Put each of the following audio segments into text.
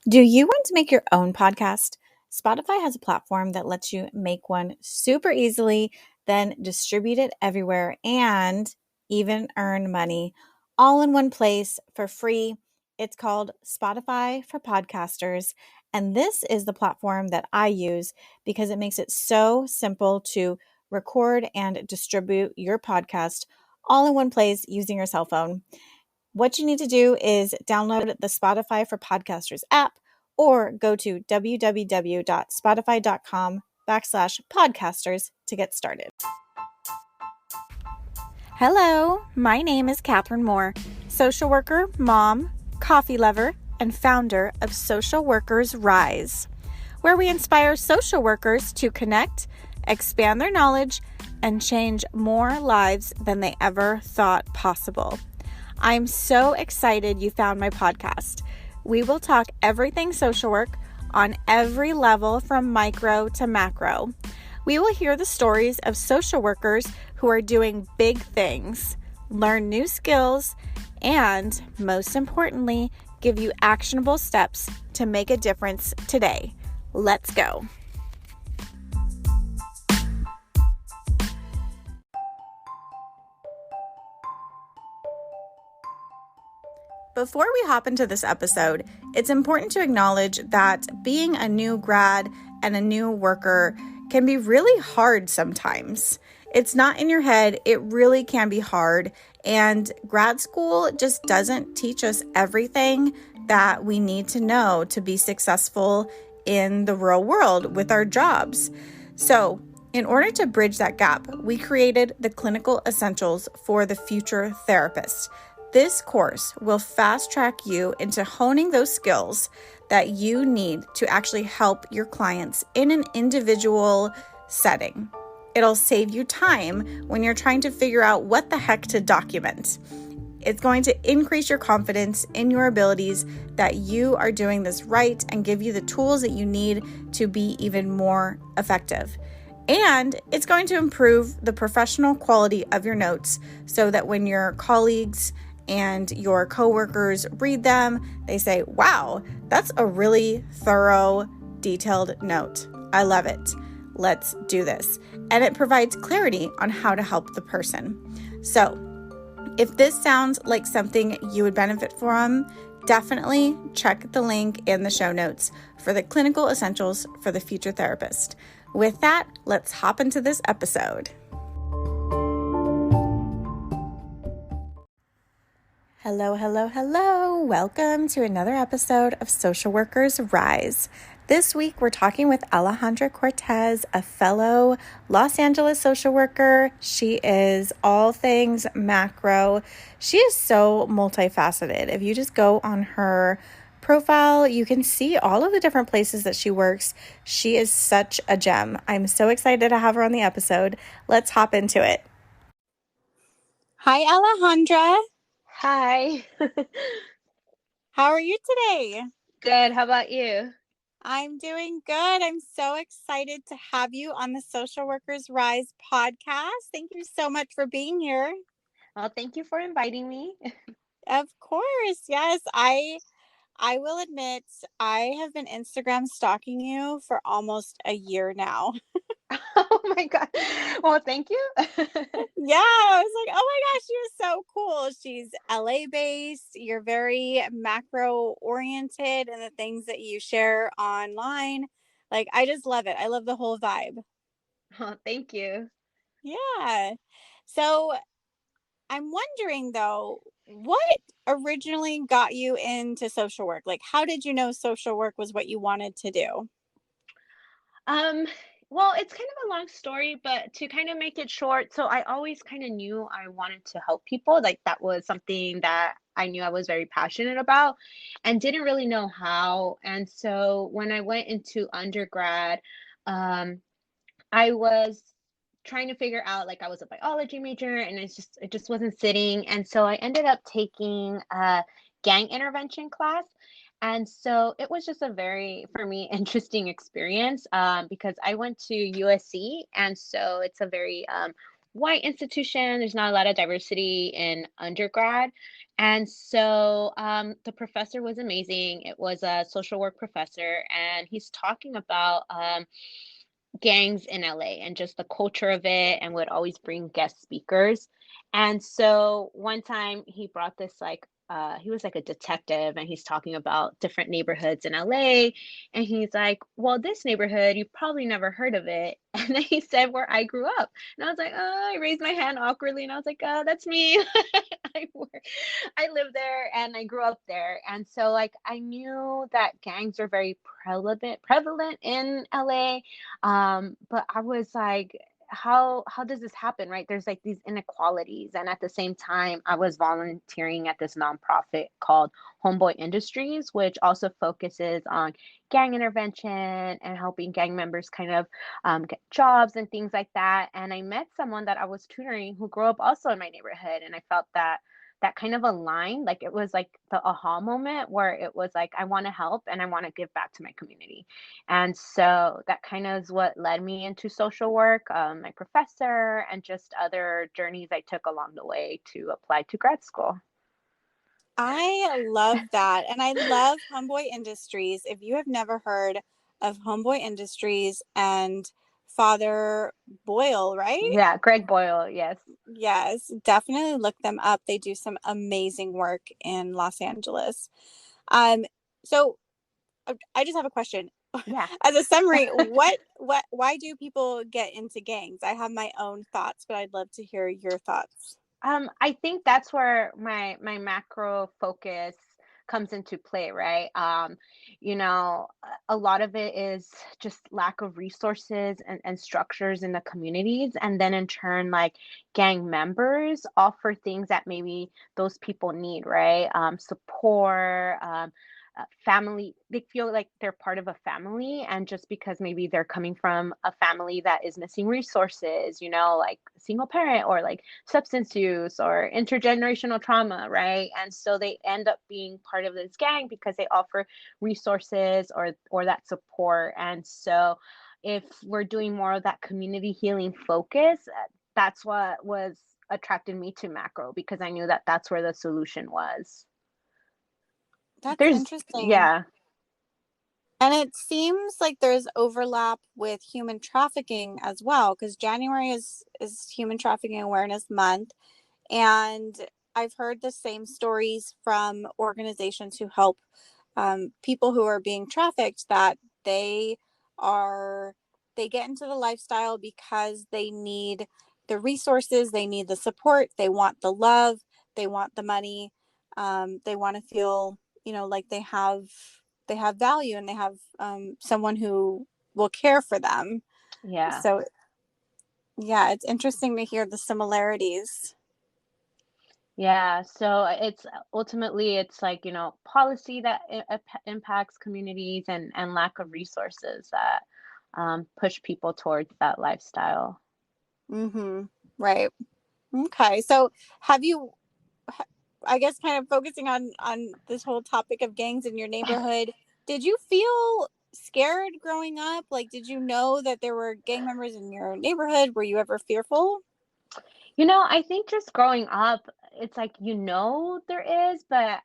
Do you want to make your own podcast? Spotify has a platform that lets you make one super easily, then distribute it everywhere and even earn money all in one place for free. It's called Spotify for Podcasters. And this is the platform that I use because it makes it so simple to record and distribute your podcast all in one place using your cell phone. What you need to do is download the Spotify for Podcasters app or go to www.spotify.com/podcasters to get started. Hello, my name is Catherine Moore, social worker, mom, coffee lover, and founder of Social Workers Rise, where we inspire social workers to connect, expand their knowledge, and change more lives than they ever thought possible. I'm so excited you found my podcast. We will talk everything social work on every level from micro to macro. We will hear the stories of social workers who are doing big things, learn new skills, and most importantly, give you actionable steps to make a difference today. Let's go. Before we hop into this episode, it's important to acknowledge that being a new grad and a new worker can be really hard sometimes. It's not in your head, it really can be hard. And grad school just doesn't teach us everything that we need to know to be successful in the real world with our jobs. So, in order to bridge that gap, we created the Clinical Essentials for the Future Therapist. This course will fast track you into honing those skills that you need to actually help your clients in an individual setting. It'll save you time when you're trying to figure out what the heck to document. It's going to increase your confidence in your abilities that you are doing this right and give you the tools that you need to be even more effective. And it's going to improve the professional quality of your notes so that when your colleagues and your coworkers read them, they say, wow, that's a really thorough, detailed note. I love it. Let's do this. And it provides clarity on how to help the person. So if this sounds like something you would benefit from, definitely check the link in the show notes for the Clinical Essentials for the Future Therapist. With that, let's hop into this episode. Hello, hello, hello. Welcome to another episode of Social Workers Rise. This week, we're talking with Alejandra Cortez, a fellow Los Angeles social worker. She is all things macro. She is so multifaceted. If you just go on her profile, you can see all of the different places that she works. She is such a gem. I'm so excited to have her on the episode. Let's hop into it. Hi, Alejandra. Hi. How are you today? Good. How about you? I'm doing good. I'm so excited to have you on the Social Workers Rise podcast. Thank you so much for being here. Well, thank you for inviting me. Of course. Yes, I will admit I have been Instagram stalking you for almost a year now. Oh my God. Well, thank you. Yeah, I was like, oh my gosh, she was so cool. She's LA based. You're very macro oriented in the things that you share online. Like, I just love it. I love the whole vibe. Oh, thank you. Yeah. So I'm wondering though, what originally got you into social work? Like, how did you know social work was what you wanted to do? Um, well, it's kind of a long story, but to kind of make it short, so I always kind of knew I wanted to help people. Like that was something that I knew I was very passionate about and didn't really know how. And so when I went into undergrad, um, I was trying to figure out like I was a biology major and it just wasn't sitting. And so I ended up taking a gang intervention class. And so it was just a very, for me, interesting experience because I went to USC. And so it's a very white institution. There's not a lot of diversity in undergrad. And so the professor was amazing. It was a social work professor, and he's talking about gangs in LA and just the culture of it, and would always bring guest speakers. And so one time he brought this like he was like a detective, and he's talking about different neighborhoods in LA, and he's like, "Well, this neighborhood, you've probably never heard of it." And then he said where I grew up. And I was like, "Oh," I raised my hand awkwardly, and I was like, that's me." I work I live there and I grew up there. And so like I knew that gangs are very prevalent in LA. But I was like, how does this happen, right? There's like these inequalities. And at the same time, I was volunteering at this nonprofit called Homeboy Industries, which also focuses on gang intervention and helping gang members kind of get jobs and things like that. And I met someone that I was tutoring who grew up also in my neighborhood, and I felt that that kind of aligned. Like it was like the aha moment where it was like, I want to help and I want to give back to my community. And so that kind of is what led me into social work, my professor, and just other journeys I took along the way to apply to grad school. I love that. And I love Homeboy Industries. If you have never heard of Homeboy Industries and Father Boyle, right? Yeah, Greg Boyle, yes. Yes, definitely look them up. They do some amazing work in Los Angeles. Um, so I just have a question. Yeah. As a summary, why do people get into gangs? I have my own thoughts, but I'd love to hear your thoughts. I think that's where my macro focus comes into play, right? A lot of it is just lack of resources and structures in the communities, and then in turn, like gang members offer things that maybe those people need, right? Support, family. They feel like they're part of a family, and just because maybe they're coming from a family that is missing resources, like single parent or like substance use or intergenerational trauma, right? And so they end up being part of this gang because they offer resources or that support. And so if we're doing more of that community healing focus, that's what was attracted me to macro, because I knew that that's where the solution was. That's There's interesting. Yeah. And it seems like there's overlap with human trafficking as well, because January is Human Trafficking Awareness Month. And I've heard the same stories from organizations who help people who are being trafficked, that they are they get into the lifestyle because they need the resources, they need the support, they want the love, they want the money, they want to feel like they have value, and they have someone who will care for them. Yeah. So yeah, it's interesting to hear the similarities. Yeah, so it's ultimately it's like, policy that impacts communities, and lack of resources that push people towards that lifestyle. Mm-hmm. Right. Okay. So have you, I guess, kind of focusing on this whole topic of gangs in your neighborhood, did you feel scared growing up? Like, did you know that there were gang members in your neighborhood? Were you ever fearful? I think just growing up, it's like, there is, but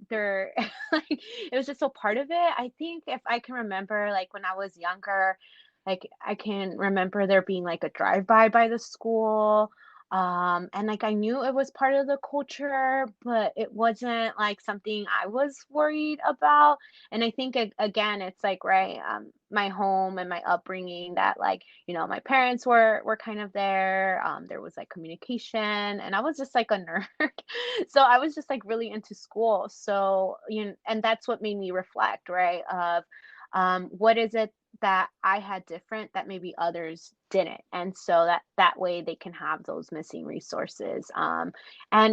there, like, it was just so part of it. I think if I can remember, like when I was younger, like I can remember there being like a drive-by the school. And like I knew it was part of the culture, but it wasn't like something I was worried about. And I think again, it's like, right, my home and my upbringing, that like, my parents were kind of there. There was like communication, and I was just like a nerd. So I was just like really into school. So, and that's what made me reflect, right? Of what is it that I had different that maybe others didn't. And so that way they can have those missing resources. And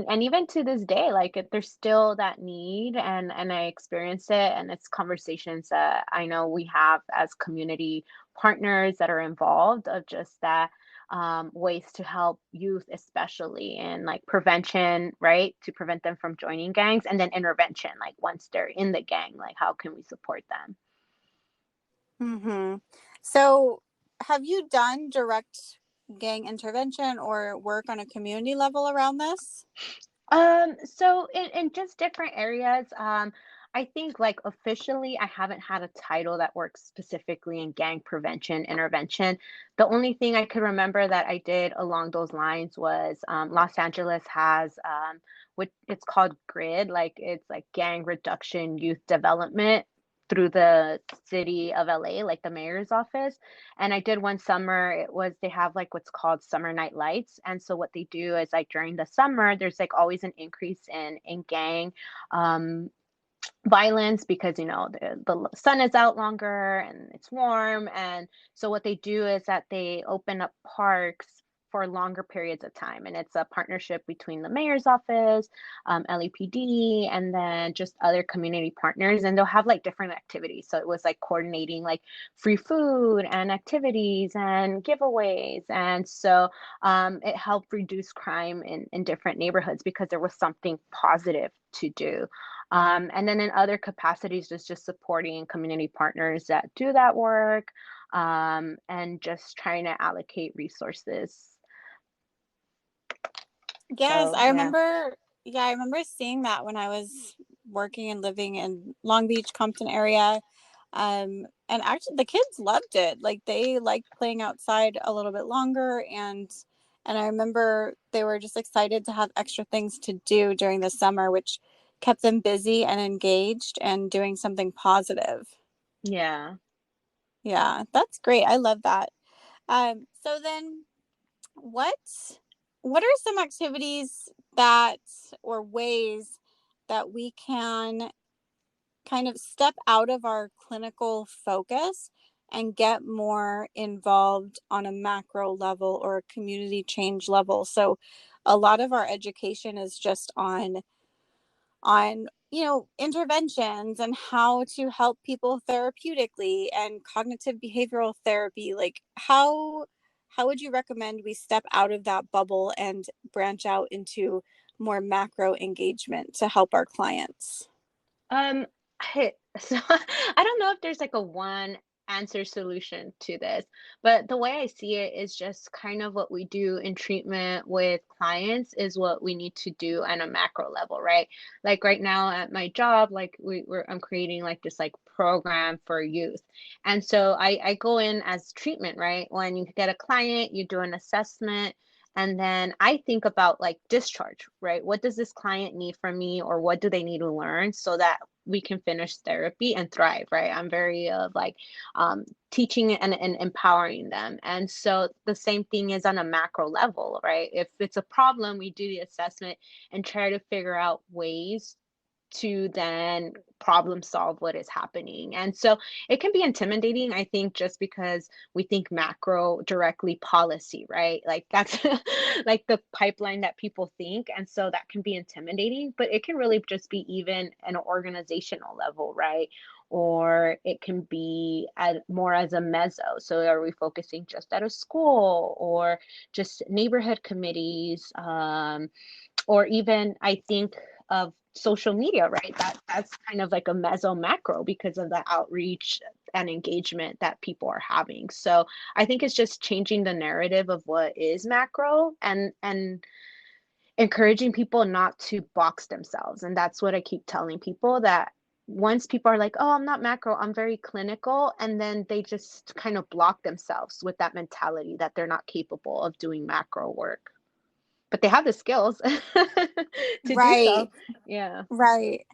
even to this day, like there's still that need, and I experience it, and it's conversations that I know we have as community partners that are involved, of just that ways to help youth, especially in like prevention, right? To prevent them from joining gangs, and then intervention, like once they're in the gang, like how can we support them? Mm-hmm. So have you done direct gang intervention or work on a community level around this? So in just different areas, I think like officially I haven't had a title that works specifically in gang prevention intervention. The only thing I could remember that I did along those lines was Los Angeles has what it's called GRID, like it's like gang reduction youth development through the city of LA, like the mayor's office. And I did one summer, it was they have like what's called summer night lights. And so what they do is like during the summer, there's like always an increase in gang um violence because the sun is out longer and it's warm. And so what they do is that they open up parks for longer periods of time, and it's a partnership between the mayor's office, LAPD, and then just other community partners, and they'll have like different activities. So it was like coordinating like free food and activities and giveaways. And so it helped reduce crime in different neighborhoods because there was something positive to do. And then in other capacities, just supporting community partners that do that work, and just trying to allocate resources. Yes, So I yeah, remember. Yeah, I remember seeing that when I was working and living in Long Beach, Compton area. And actually the kids loved it. Like they liked playing outside a little bit longer, and I remember they were just excited to have extra things to do during the summer, which kept them busy and engaged and doing something positive. yeah. Yeah, that's great. I love that. So then what what are some activities that or ways that we can kind of step out of our clinical focus and get more involved on a macro level or a community change level? So a lot of our education is just on interventions and how to help people therapeutically and cognitive behavioral therapy. Like how would you recommend we step out of that bubble and branch out into more macro engagement to help our clients? Um, so I don't know if there's like a one answer solution to this, but the way I see it is just kind of what we do in treatment with clients is what we need to do on a macro level, right? Like right now at my job, like I'm creating like this like program for youth. And so I go in as treatment, right? When you get a client, you do an assessment. And then I think about like discharge, right? What does this client need from me, or what do they need to learn so that we can finish therapy and thrive, right? I'm very of like teaching and empowering them. And so the same thing is on a macro level, right? If it's a problem, we do the assessment and try to figure out ways to then problem solve what is happening. And so it can be intimidating, I think, just because we think macro directly policy, right? Like that's like the pipeline that people think. And so that can be intimidating, but it can really just be even an organizational level, right? Or it can be more as a meso. So are we focusing just at a school or just neighborhood committees? Or even I think of social media, right? That's kind of like a meso macro because of the outreach and engagement that people are having. So I think it's just changing the narrative of what is macro and encouraging people not to box themselves. And that's what I keep telling people, that once people are like, oh, I'm not macro, I'm very clinical, and then they just kind of block themselves with that mentality that they're not capable of doing macro work, but they have the skills to do Right, so. Yeah. right.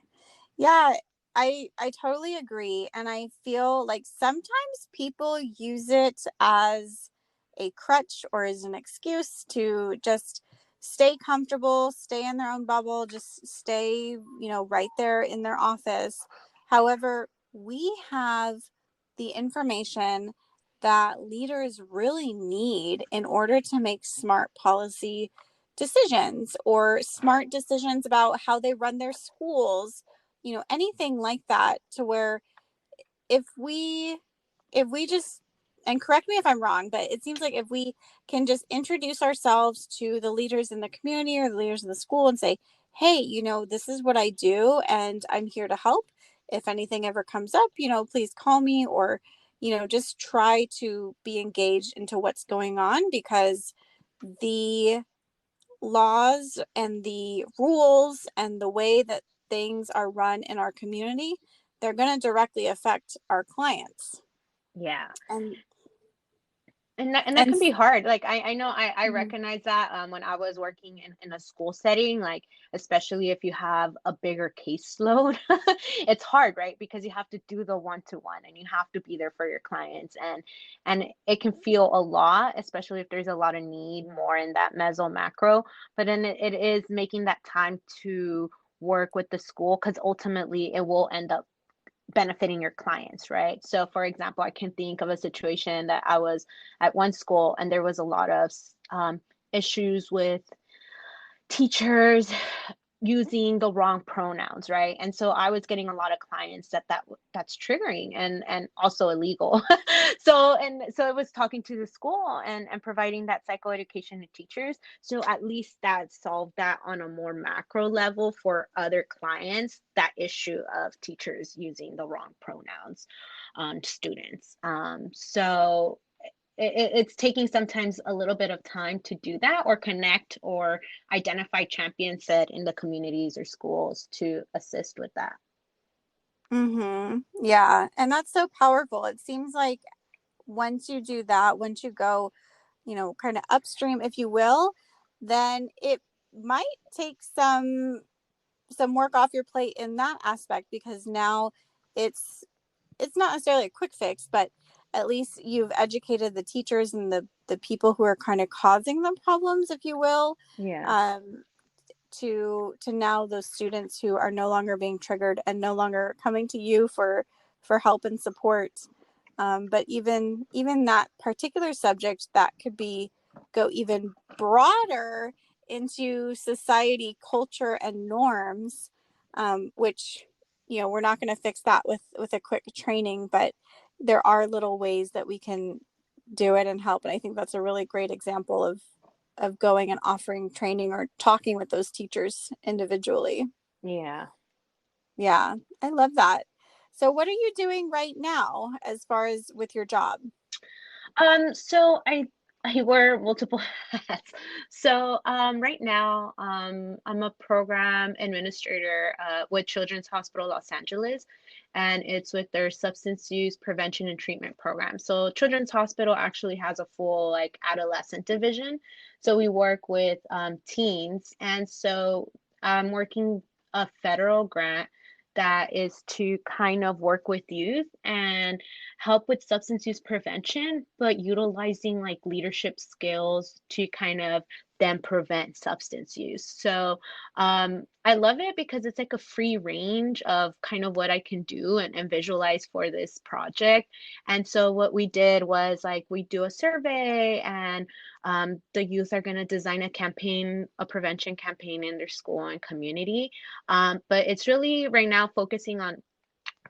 Yeah, I totally agree, and I feel like sometimes people use it as a crutch or as an excuse to just stay comfortable, stay in their own bubble, just stay, right there in their office. However, we have the information that leaders really need in order to make smart policy decisions or smart decisions about how they run their schools, anything like that, to where if we just, and correct me if I'm wrong, but it seems like if we can just introduce ourselves to the leaders in the community or the leaders in the school and say, hey, this is what I do and I'm here to help. If anything ever comes up, please call me, or just try to be engaged into what's going on, because the laws and the rules and the way that things are run in our community, they're going to directly affect our clients. Yeah. And And that and can be hard. Like I know I Mhm. recognize that when I was working in a school setting, like especially if you have a bigger caseload, it's hard, right? Because you have to do the one-to-one and you have to be there for your clients, and it can feel a lot, especially if there's a lot of need more in that meso macro. But then it is making that time to work with the school, because ultimately it will end up benefiting your clients, right? So, for example, I can think of a situation that I was at one school and there was a lot of issues with teachers using the wrong pronouns, right? And so I was getting a lot of clients that's triggering and also illegal. So it was talking to the school and providing that psychoeducation to teachers. So at least that solved that on a more macro level for other clients, that issue of teachers using the wrong pronouns on students. So it's taking sometimes a little bit of time to do that, or connect or identify champions said in the communities or schools to assist with that. Yeah, and that's so powerful. It seems like once you do that, once you go, kind of upstream, if you will, then it might take some work off your plate in that aspect, because now it's it's not necessarily a quick fix, but at least you've educated the teachers and the people who are kind of causing the problems, if you will, Yeah. um, to now those students who are no longer being triggered and no longer coming to you for help and support. But even that particular subject, that could be go even broader into society, culture, and norms, which we're not going to fix that with a quick training, but there are little ways that we can do it and help. And I think that's a really great example of going and offering training or talking with those teachers individually. Yeah. Yeah, I love that. So what are you doing right now as far as with your job? So I wear multiple hats. So right now, I'm a program administrator with Children's Hospital Los Angeles, and it's with their substance use prevention and treatment program. So Children's Hospital actually has a full like adolescent division. So we work with teens, and so I'm working a federal grant that is to kind of work with youth and help with substance use prevention, but utilizing like leadership skills to kind of then prevent substance use. So I love it because it's like a free range of kind of what I can do and visualize for this project. And so what we did was like we do a survey, and the youth are going to design a campaign, a prevention campaign in their school and community. But it's really right now focusing on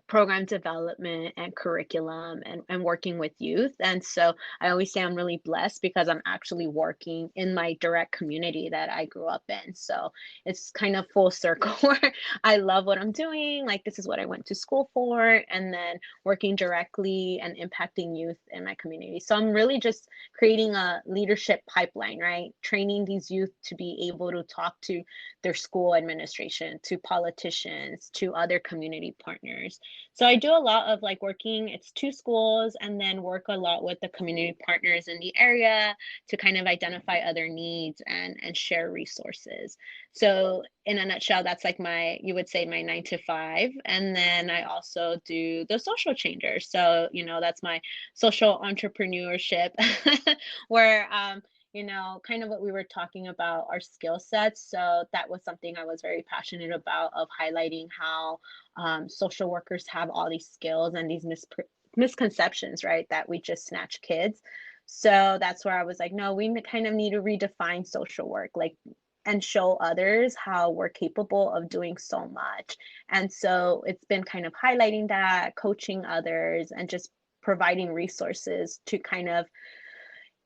program development and curriculum and working with youth. And so I always say I'm really blessed because I'm actually working in my direct community that I grew up in. So it's kind of full circle where I love what I'm doing. Like, this is what I went to school for, and then working directly and impacting youth in my community. So I'm really just creating a leadership pipeline, right? Training these youth to be able to talk to their school administration, to politicians, to other community partners. So I do a lot of like working, it's two schools, and then work a lot with the community partners in the area to kind of identify other needs and share resources. So in a nutshell, that's like my, you would say my 9 to 5. And then I also do the social changer. So, that's my social entrepreneurship where kind of what we were talking about, our skill sets. So that was something I was very passionate about, of highlighting how social workers have all these skills and these misconceptions, right? That we just snatch kids. So that's where I was like, no, we kind of need to redefine social work, like, and show others how we're capable of doing so much. And so it's been kind of highlighting that, coaching others, and just providing resources to kind of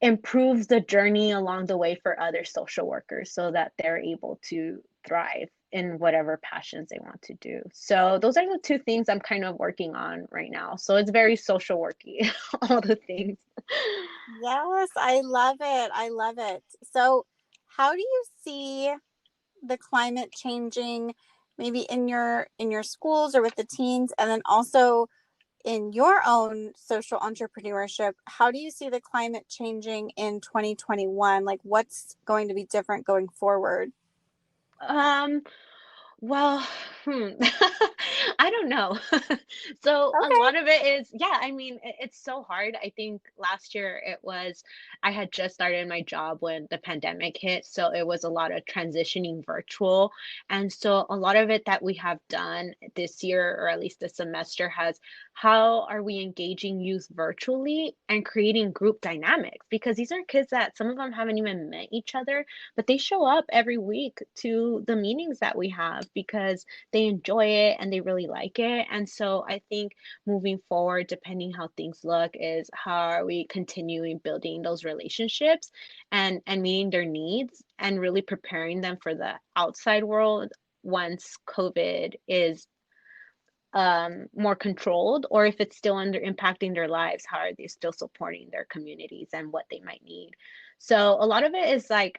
improves the journey along the way for other social workers so that they're able to thrive in whatever passions they want to do. So those are the two things I'm kind of working on right now. So it's very social worky, all the things. Yes, I love it. I love it. So, how do you see the climate changing maybe in your schools or with the teens, and then also in your own social entrepreneurship? How do you see the climate changing in 2021? Like, what's going to be different going forward? Um, Well, I don't know. So a Okay. lot of it is, yeah, I mean, it's so hard. I think last year I had just started my job when the pandemic hit. So it was a lot of transitioning virtual. And so a lot of it that we have done this year, or at least this semester, has how are we engaging youth virtually and creating group dynamics? Because these are kids that some of them haven't even met each other, but they show up every week to the meetings that we have because they enjoy it and they really like it. And so I think moving forward, depending how things look, is how are we continuing building those relationships and meeting their needs and really preparing them for the outside world once COVID is more controlled, or if it's still under impacting their lives, how are they still supporting their communities and what they might need. So a lot of it is like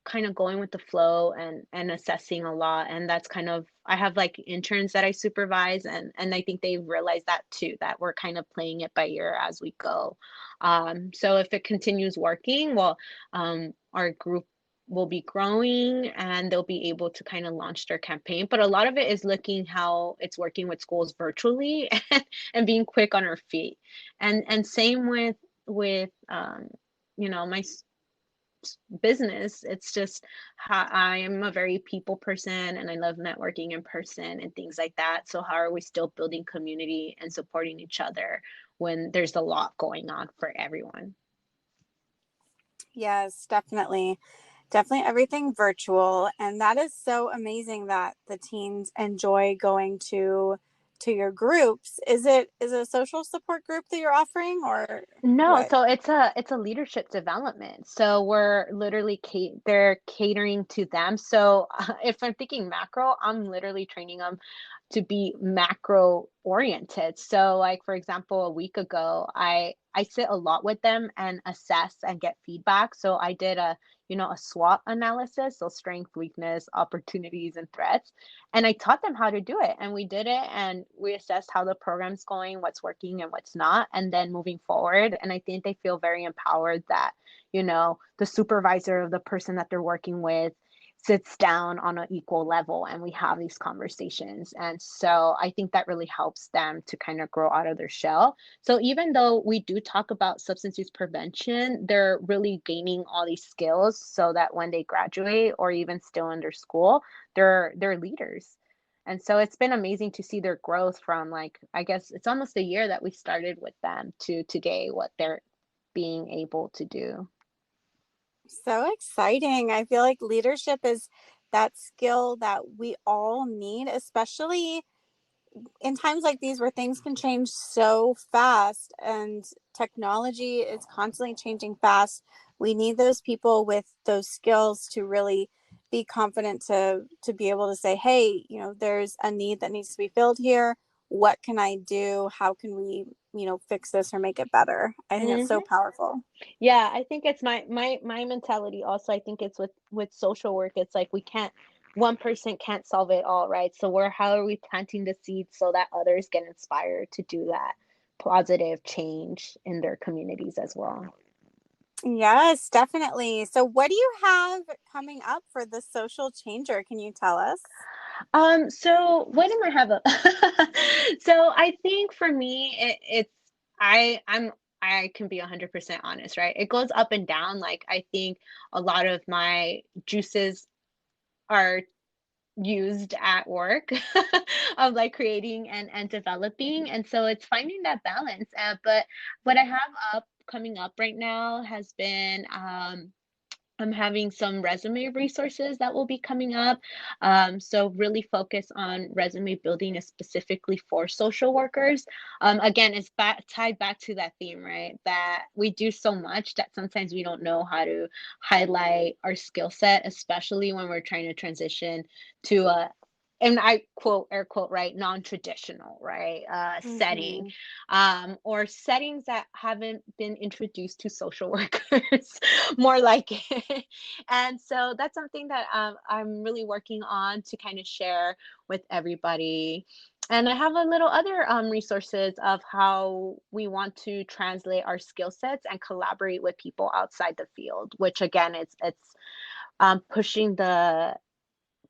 kind of going with the flow and assessing a lot. And that's kind of, I have like interns that I supervise, and I think they've realized that too, that we're kind of playing it by ear as we go. So if it continues working, well, our group will be growing and they'll be able to kind of launch their campaign. But a lot of it is looking how it's working with schools virtually and being quick on our feet. And same with my business. It's just how I am a very people person and I love networking in person and things like that. So how are we still building community and supporting each other when there's a lot going on for everyone? Yes, definitely. Definitely everything virtual. And that is so amazing that the teens enjoy going to your groups. Is it a social support group that you're offering or No, what? so it's a leadership development. So we're literally they're catering to them. So if I'm thinking macro, I'm literally training them to be macro oriented. So like for example, a week ago, I sit a lot with them and assess and get feedback. So I did a SWOT analysis, so strength, weakness, opportunities and threats. And I taught them how to do it. And we did it and we assessed how the program's going, what's working and what's not, and then moving forward. And I think they feel very empowered that, the supervisor of the person that they're working with sits down on an equal level and we have these conversations. And so I think that really helps them to kind of grow out of their shell. So even though we do talk about substance use prevention, they're really gaining all these skills so that when they graduate or even still under school, they're leaders. And so it's been amazing to see their growth from like I guess it's almost a year that we started with them to today what they're being able to do. So exciting. I feel like leadership is that skill that we all need, especially in times like these where things can change so fast and technology is constantly changing fast. We need those people with those skills to really be confident to be able to say, hey, there's a need that needs to be filled here. What can I do? How can we, fix this or make it better? I think that's so Hmm. powerful. Yeah, I think it's my mentality also. I think it's with social work. It's like we can't one person can't solve it all, right? So we're how are we planting the seeds so that others get inspired to do that positive change in their communities as well. Yes, definitely. So what do you have coming up for the social changer? Can you tell us? So what am I have a so I think for me it's I can be 100% honest, right? It goes up and down. Like I think a lot of my juices are used at work of like creating and developing, and so it's finding that balance. But what I have up coming up right now has been I'm having some resume resources that will be coming up. So really focus on resume building is specifically for social workers. Again, it's tied back to that theme, right? That we do so much that sometimes we don't know how to highlight our skill set, especially when we're trying to transition to a, and I quote, air quote, right, non-traditional, right, setting, Mhm. or settings that haven't been introduced to social workers, more like it. And so that's something that I'm really working on to kind of share with everybody. And I have a little other resources of how we want to translate our skill sets and collaborate with people outside the field, which again, it's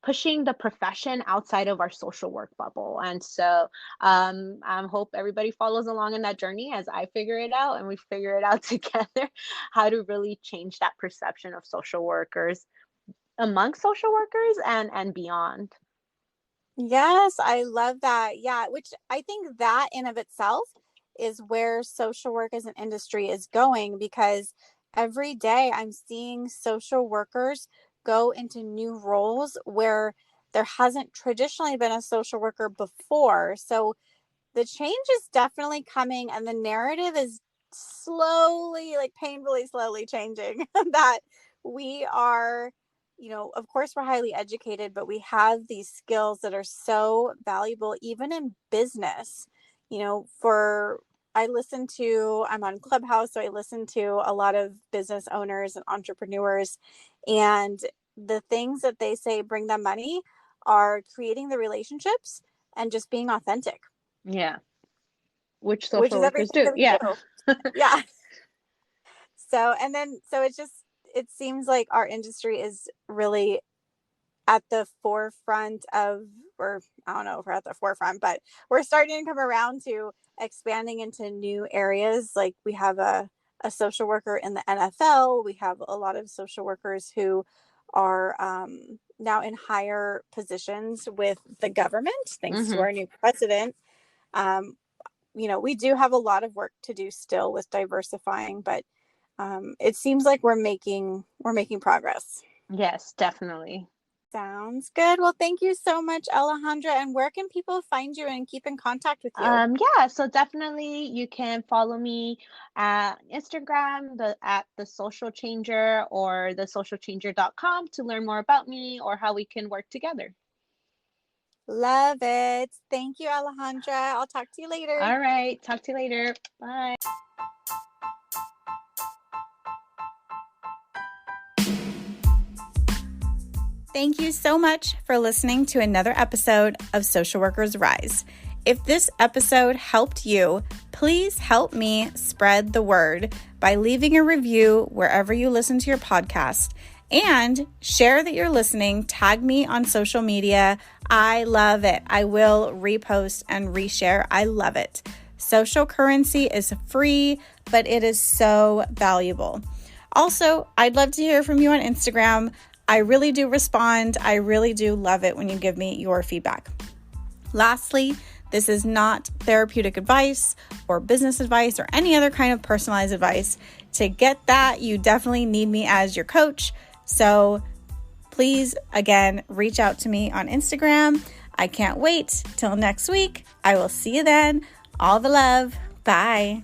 pushing the profession outside of our social work bubble. And so I hope everybody follows along in that journey as I figure it out and we figure it out together, how to really change that perception of social workers among social workers and beyond. Yes, I love that. Yeah, which I think that in of itself is where social work as an industry is going, because every day I'm seeing social workers go into new roles where there hasn't traditionally been a social worker before. So the change is definitely coming, and the narrative is slowly, like painfully slowly changing that we are, of course we're highly educated, but we have these skills that are so valuable even in business. For I'm on Clubhouse, so I listen to a lot of business owners and entrepreneurs, and the things that they say bring them money are creating the relationships and just being authentic, Yeah, which which social is workers everything do. that we Yeah. do. Yeah. So it seems like our industry is really at the forefront of, or I don't know if we're at the forefront, but we're starting to come around to expanding into new areas. Like we have a social worker in the NFL. We have a lot of social workers who are now in higher positions with the government, thanks to Hmm. our new president. Um, we do have a lot of work to do still with diversifying, but it seems like we're making progress. Yes, definitely. Sounds good. Well, thank you so much, Alejandra. And where can people find you and keep in contact with you? Yeah, so definitely you can follow me at Instagram, at the social changer or thesocialchanger.com to learn more about me or how we can work together. Love it. Thank you, Alejandra. I'll talk to you later. All right, talk to you later. Bye. Thank you so much for listening to another episode of Social Workers Rise. If this episode helped you, please help me spread the word by leaving a review wherever you listen to your podcast, and share that you're listening. Tag me on social media. I love it. I will repost and reshare. I love it. Social currency is free, but it is so valuable. Also, I'd love to hear from you on Instagram. I really do respond. I really do love it when you give me your feedback. Lastly, this is not therapeutic advice or business advice or any other kind of personalized advice. To get that, you definitely need me as your coach. So please, again, reach out to me on Instagram. I can't wait till next week. I will see you then. All the love. Bye.